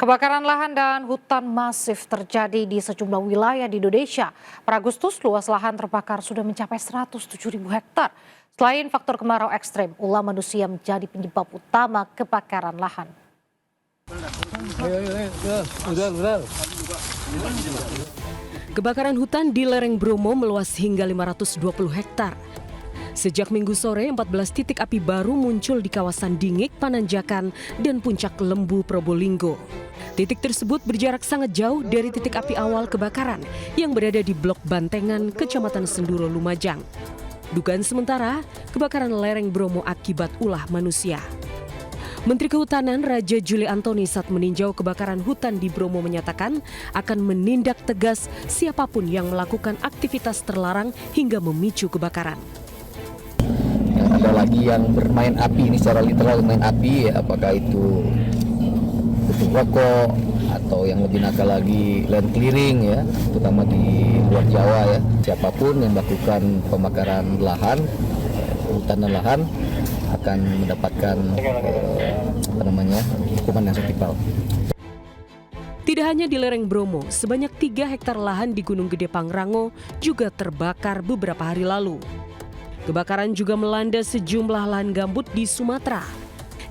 Kebakaran lahan dan hutan masif terjadi di sejumlah wilayah di Indonesia. Per Agustus, luas lahan terbakar sudah mencapai 107.000 hektar. Selain faktor kemarau ekstrem, ulah manusia menjadi penyebab utama kebakaran lahan. Kebakaran hutan di lereng Bromo meluas hingga 520 hektar. Sejak Minggu sore, 14 titik api baru muncul di kawasan Dingik, Pananjakan, dan Puncak Lembu, Probolinggo. Titik tersebut berjarak sangat jauh dari titik api awal kebakaran yang berada di Blok Bantengan, Kecamatan Senduro, Lumajang. Dugaan sementara, kebakaran lereng Bromo akibat ulah manusia. Menteri Kehutanan Raja Juli Antoni saat meninjau kebakaran hutan di Bromo menyatakan akan menindak tegas siapapun yang melakukan aktivitas terlarang hingga memicu kebakaran. Ada lagi yang bermain api, ini secara literal main api, ya, apakah itu tutup rokok atau yang lebih nakal lagi land clearing, ya, terutama di luar Jawa, ya. Siapapun yang melakukan pembakaran lahan, hutan dan lahan akan mendapatkan hukuman yang setimpal. Tidak hanya di lereng Bromo, sebanyak 3 hektar lahan di Gunung Gede Pangrango juga terbakar beberapa hari lalu. Kebakaran juga melanda sejumlah lahan gambut di Sumatera.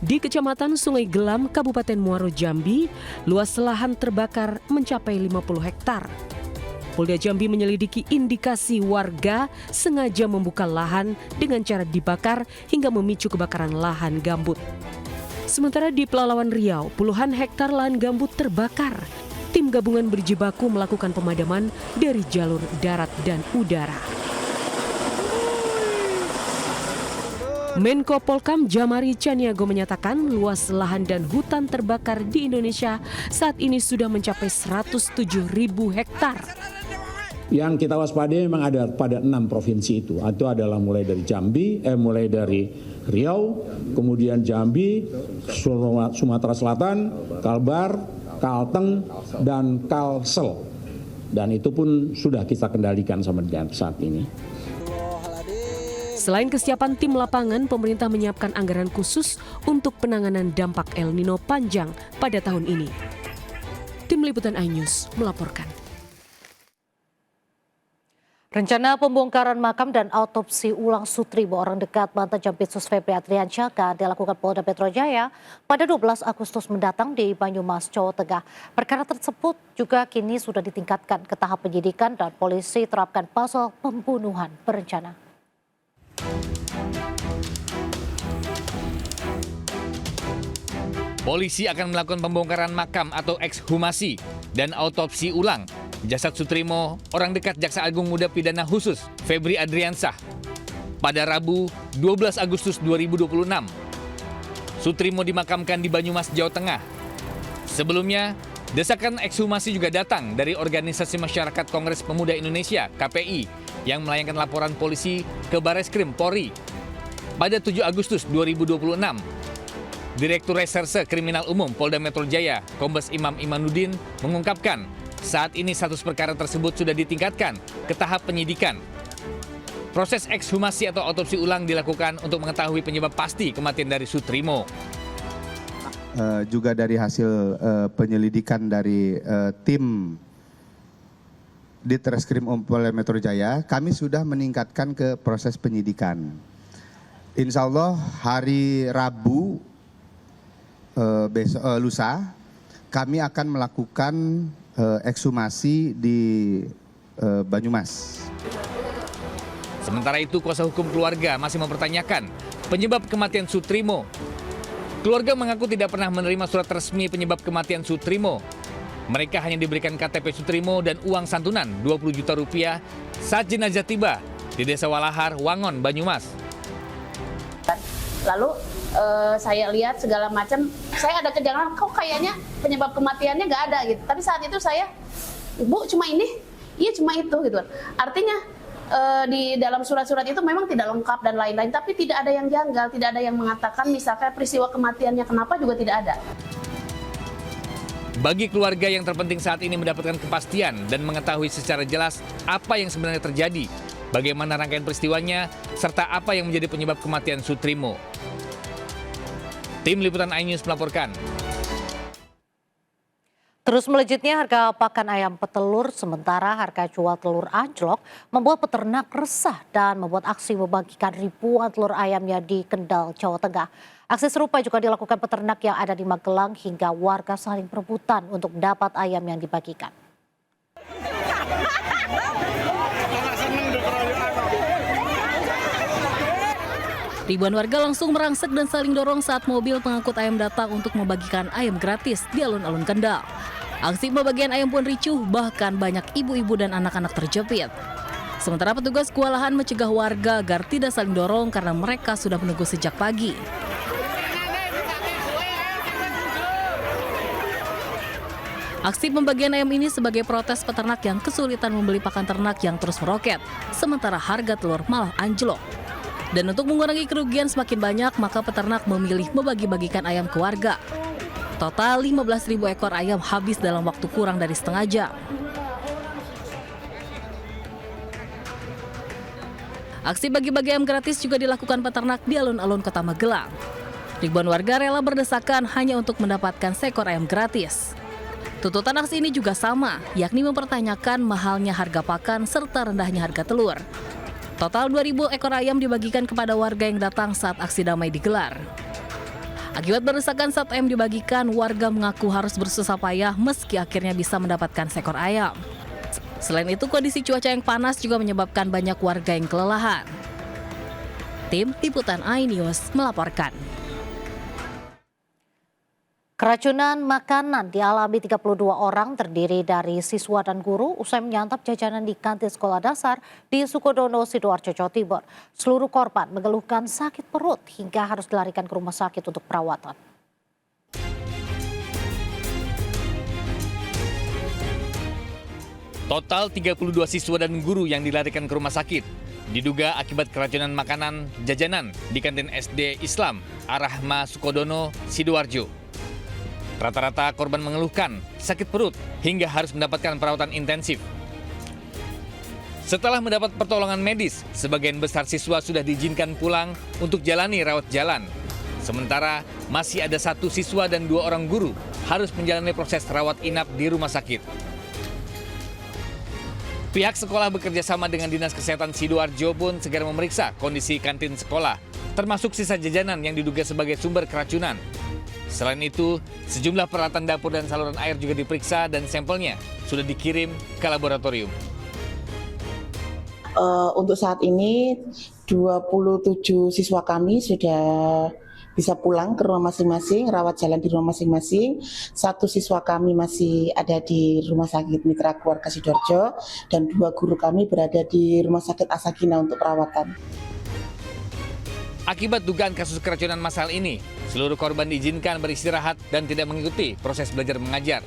Di Kecamatan Sungai Gelam, Kabupaten Muaro Jambi, luas lahan terbakar mencapai 50 hektar. Polda Jambi menyelidiki indikasi warga sengaja membuka lahan dengan cara dibakar hingga memicu kebakaran lahan gambut. Sementara di Pelalawan Riau, puluhan hektar lahan gambut terbakar. Tim gabungan berjibaku melakukan pemadaman dari jalur darat dan udara. Menko Polkam Jamari Caniago menyatakan luas lahan dan hutan terbakar di Indonesia saat ini sudah mencapai 107.000 hektar. Yang kita waspadai memang ada pada 6 provinsi itu. Itu adalah mulai dari mulai dari Riau, kemudian Jambi, Sumatera Selatan, Kalbar, Kalteng, dan Kalsel. Dan itu pun sudah kita kendalikan sampai dengan saat ini. Selain kesiapan tim lapangan, pemerintah menyiapkan anggaran khusus untuk penanganan dampak El Nino panjang pada tahun ini. Tim Liputan iNews melaporkan. Rencana pembongkaran makam dan autopsi ulang Sutrimo, orang dekat mantan Jampitsus Febri Adriansyah, dilakukan Polda Metro Jaya pada 12 Agustus mendatang di Banyumas, Jawa Tengah. Perkara tersebut juga kini sudah ditingkatkan ke tahap penyidikan dan polisi terapkan pasal pembunuhan berencana. Polisi akan melakukan pembongkaran makam atau ekshumasi dan autopsi ulang jasad Sutrimo, orang dekat Jaksa Agung Muda Pidana Khusus Febri Adriansyah, pada Rabu 12 Agustus 2026. Sutrimo dimakamkan di Banyumas, Jawa Tengah. Sebelumnya, desakan ekshumasi juga datang dari Organisasi Masyarakat Kongres Pemuda Indonesia (KPI) yang melayangkan laporan polisi ke Bareskrim Polri. Pada 7 Agustus 2026, Direktur Reserse Kriminal Umum Polda Metro Jaya, Kombes Imam Imanuddin, mengungkapkan saat ini status perkara tersebut sudah ditingkatkan ke tahap penyidikan. Proses ekshumasi atau autopsi ulang dilakukan untuk mengetahui penyebab pasti kematian dari Sutrimo. Juga dari hasil penyelidikan dari tim Ditreskrim Polda Metro Jaya, kami sudah meningkatkan ke proses penyidikan. Insya Allah hari Rabu lusa kami akan melakukan ekshumasi di Banyumas. Sementara itu, kuasa hukum keluarga masih mempertanyakan penyebab kematian Sutrimo. Keluarga mengaku tidak pernah menerima surat resmi penyebab kematian Sutrimo. Mereka hanya diberikan KTP Sutrimo dan uang santunan 20 juta rupiah saat jenazah tiba di Desa Walahar, Wangon, Banyumas. Lalu saya lihat segala macam, saya ada kejanggalan, kok kayaknya penyebab kematiannya nggak ada gitu. Tapi saat itu saya, Bu cuma ini, iya cuma itu gitu. Artinya di dalam surat-surat itu memang tidak lengkap dan lain-lain, tapi tidak ada yang janggal, tidak ada yang mengatakan misalkan peristiwa kematiannya kenapa juga tidak ada. Bagi keluarga yang terpenting saat ini mendapatkan kepastian dan mengetahui secara jelas apa yang sebenarnya terjadi, bagaimana rangkaian peristiwanya, serta apa yang menjadi penyebab kematian Sutrimo. Tim Liputan iNews melaporkan. Terus melejitnya harga pakan ayam petelur, sementara harga jual telur anjlok membuat peternak resah dan membuat aksi membagikan ribuan telur ayamnya di Kendal, Jawa Tengah. Aksi serupa juga dilakukan peternak yang ada di Magelang hingga warga saling berebutan untuk dapat ayam yang dibagikan. Ribuan warga langsung merangsek dan saling dorong saat mobil pengangkut ayam datang untuk membagikan ayam gratis di alun-alun Kendal. Aksi pembagian ayam pun ricuh, bahkan banyak ibu-ibu dan anak-anak terjepit. Sementara petugas kewalahan mencegah warga agar tidak saling dorong karena mereka sudah menunggu sejak pagi. Aksi pembagian ayam ini sebagai protes peternak yang kesulitan membeli pakan ternak yang terus meroket, sementara harga telur malah anjlok. Dan untuk mengurangi kerugian semakin banyak, maka peternak memilih membagi-bagikan ayam ke warga. Total 15.000 ekor ayam habis dalam waktu kurang dari setengah jam. Aksi bagi-bagi ayam gratis juga dilakukan peternak di alun-alun Kota Magelang. Ribuan warga rela berdesakan hanya untuk mendapatkan seekor ayam gratis. Tuntutan aksi ini juga sama, yakni mempertanyakan mahalnya harga pakan serta rendahnya harga telur. Total 2.000 ekor ayam dibagikan kepada warga yang datang saat aksi damai digelar. Akibat berdesakan saat ayam dibagikan, warga mengaku harus bersusah payah meski akhirnya bisa mendapatkan seekor ayam. Selain itu, kondisi cuaca yang panas juga menyebabkan banyak warga yang kelelahan. Tim Liputan iNews melaporkan. Keracunan makanan dialami 32 orang terdiri dari siswa dan guru usai menyantap jajanan di kantin sekolah dasar di Sukodono, Sidoarjo, Jawa Timur. Seluruh korban mengeluhkan sakit perut hingga harus dilarikan ke rumah sakit untuk perawatan. Total 32 siswa dan guru yang dilarikan ke rumah sakit. Diduga akibat keracunan makanan jajanan di kantin SD Islam Ar-Rahma Sukodono, Sidoarjo. Rata-rata korban mengeluhkan sakit perut hingga harus mendapatkan perawatan intensif. Setelah mendapat pertolongan medis, sebagian besar siswa sudah diizinkan pulang untuk jalani rawat jalan. Sementara masih ada 1 siswa dan 2 orang guru harus menjalani proses rawat inap di rumah sakit. Pihak sekolah bekerja sama dengan Dinas Kesehatan Sidoarjo pun segera memeriksa kondisi kantin sekolah, termasuk sisa jajanan yang diduga sebagai sumber keracunan. Selain itu, sejumlah peralatan dapur dan saluran air juga diperiksa dan sampelnya sudah dikirim ke laboratorium. Untuk saat ini 27 siswa kami sudah bisa pulang ke rumah masing-masing, rawat jalan di rumah masing-masing. 1 siswa kami masih ada di Rumah Sakit Mitra Keluarga Sidoarjo dan 2 guru kami berada di Rumah Sakit Asakina untuk perawatan. Akibat dugaan kasus keracunan massal ini, seluruh korban diizinkan beristirahat dan tidak mengikuti proses belajar mengajar.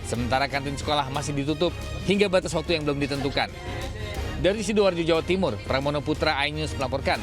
Sementara kantin sekolah masih ditutup hingga batas waktu yang belum ditentukan. Dari Sidoarjo, Jawa Timur, Pramono Putra iNews melaporkan.